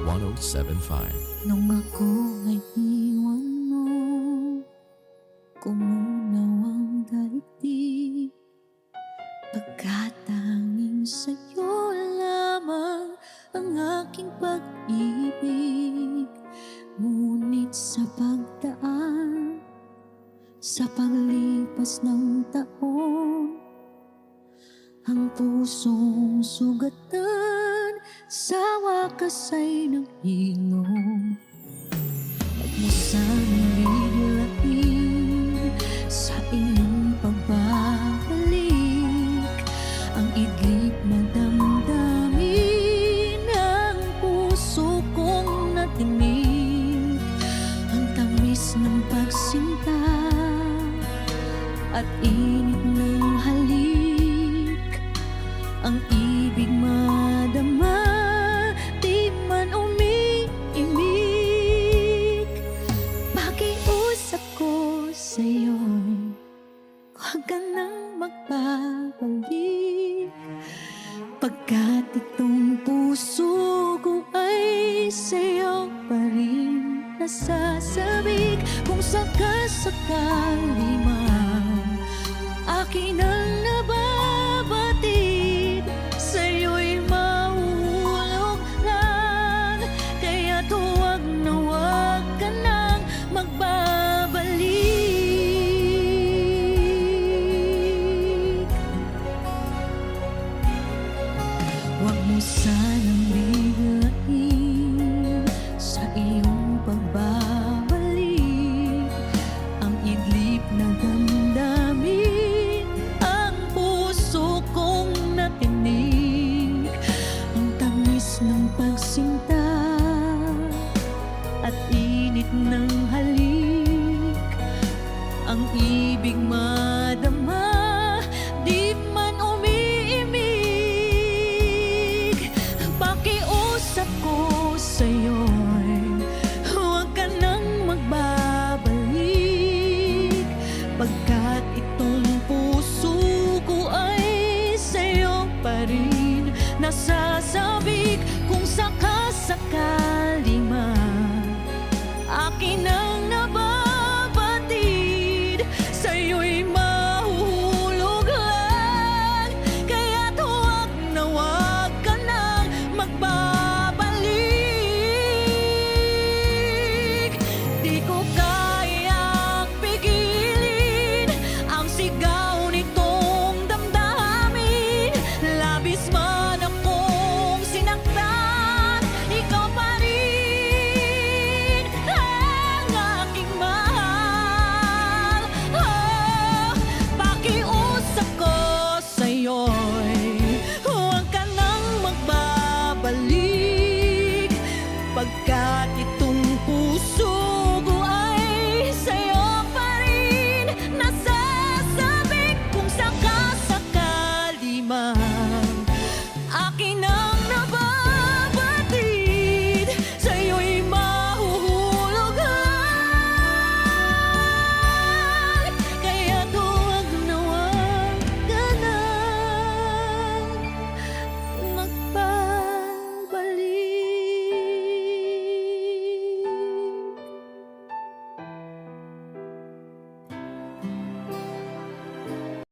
107.5. Nung ako ay iwan mo, kumunaw ang daigdig, pagkat tanging sa'yo lamang ang aking pag-ibig. Ngunit sa pagdaan, sa paglipas ng taon, ang pusong sugatan sa wakas ay naghilom. Huwag mo sanang biglain sa iyong pagbabalik ang idlip na damdamin ng puso kong natinig. Ang tamis ng pagsinta at init ng halik, ang ibig madama, di man umiimik. Pakiusap ko sa'yo, huwag ka nang magbabalik, pagkat itong puso ko ay sa'yo pa rin nasasabik. Kung sakasakali man akin ang nababatid, sa'yo'y mahulog lang, kaya't huwag na huwag ka nang magbabalik. Huwag mo sanang biglain sa iyong pagbabalik ang idlip na damdamin, ang puso kong natinig. Ang tamis ng pagsinta at init ng halik, ang ibig madama, di man umiimig. Pakiusap ko sa'yo'y huwag ka nang magbabalik, pagkat itong puso ko ay sa'yo pa rin nasasabik. Kung sakasakali man akin na